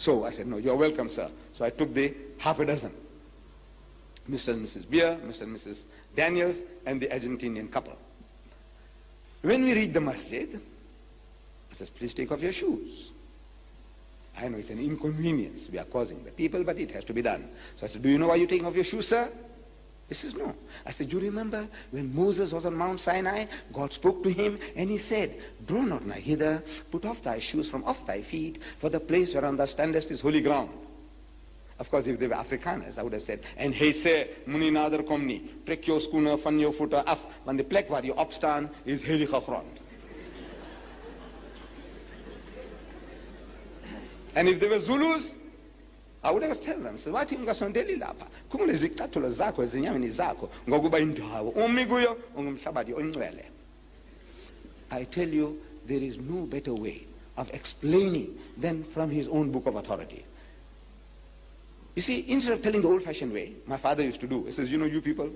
So I said, no, you're welcome, sir. So I took the half a dozen. Mr. and Mrs. Beer, Mr. and Mrs. Daniels, and the Argentinian couple. When we reach the masjid, I said, please take off your shoes. I know it's an inconvenience we are causing the people, but it has to be done. So I said, do you know why you're taking off your shoes, sir? He says, no. I said, you remember when Moses was on Mount Sinai, God spoke to him and he said, draw not nigh hither, put off thy shoes from off thy feet, for the place whereon thou standest is holy ground. Of course, if they were Afrikaners, I would have said, en hy sê, moenie nader kom nie, trek jou skoene van jou voete af, want die plek waar jy opstaan is heilige grond. And if they were Zulus, I would have tell them, wathi ungasondeli lapha, khumule izicathulo zakho ezinyameni zakho, ngokuba indawo umi kuyo ungumhlabathi ongcwele. I tell you, there is no better way of explaining than from his own book of authority. You see, instead of telling the old-fashioned way, my father used to do, he says, you know, you people,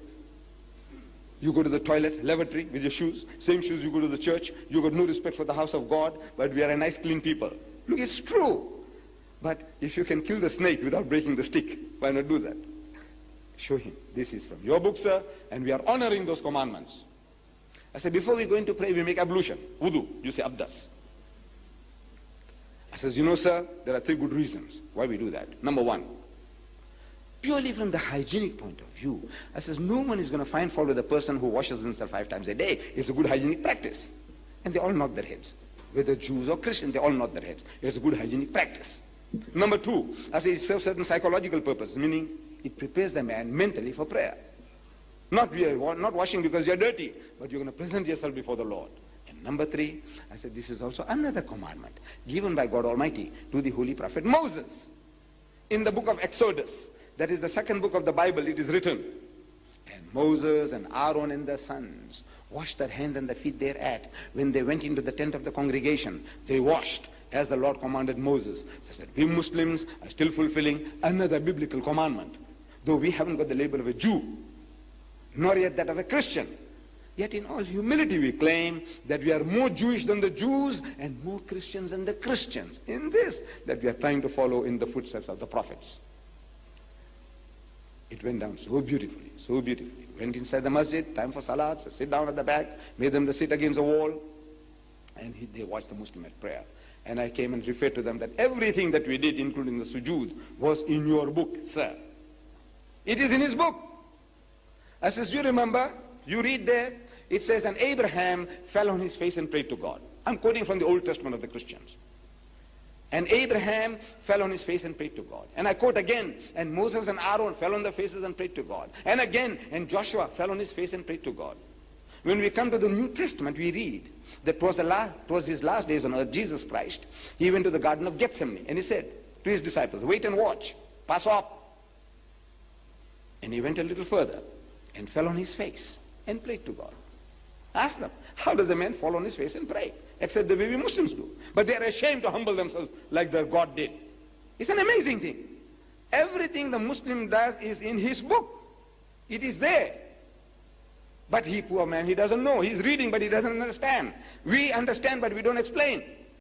you go to the toilet, lavatory with your shoes, same shoes you go to the church, you got no respect for the house of God, but we are a nice, clean people. Look, it's true. But if you can kill the snake without breaking the stick, why not do that? Show him, this is from your book, sir, and we are honoring those commandments. I said, before we go into pray, we make ablution, wudu, you say abdas. I says, you know, sir, there are 3 good reasons why we do that. Number 1, purely from the hygienic point of view, I says, no one is going to find fault with a person who washes himself 5 times a day. It's a good hygienic practice. And they all nod their heads. Whether Jews or Christians, they all nod their heads. It's a good hygienic practice. Number 2, I say it serves certain psychological purpose, meaning it prepares the man mentally for prayer. Not washing because you're dirty, but you're going to present yourself before the Lord. And number 3, I said this is also another commandment given by God Almighty to the Holy Prophet Moses. In the book of Exodus, that is the 2nd book of the Bible, it is written, and Moses and Aaron and their sons washed their hands and their feet thereat. When they went into the tent of the congregation, they washed as the Lord commanded Moses. So I said, we Muslims are still fulfilling another biblical commandment. Though we haven't got the label of a Jew, nor yet that of a Christian, yet in all humility we claim that we are more Jewish than the Jews and more Christians than the Christians. In this, that we are trying to follow in the footsteps of the prophets. It went down so beautifully, so beautifully. Went inside the masjid, time for salat, so sit down at the back, made them to sit against the wall, and they watched the Muslim at prayer. And I came and referred to them that everything that we did, including the sujood, was in your book, sir. It is in his book. I says, you remember, you read there, it says, and Abraham fell on his face and prayed to God. I'm quoting from the Old Testament of the Christians. And Abraham fell on his face and prayed to God. And I quote again, and Moses and Aaron fell on their faces and prayed to God. And again, and Joshua fell on his face and prayed to God. When we come to the New Testament, we read that was his last days on earth, Jesus Christ. He went to the Garden of Gethsemane and he said to his disciples, wait and watch, pass up. And he went a little further and fell on his face and prayed to God. Ask them, how does a man fall on his face and pray? Except the way we Muslims do. But they are ashamed to humble themselves like their God did. It's an amazing thing. Everything the Muslim does is in his book. It is there. But he, poor man, he doesn't know. He's reading, but he doesn't understand. We understand, but we don't explain.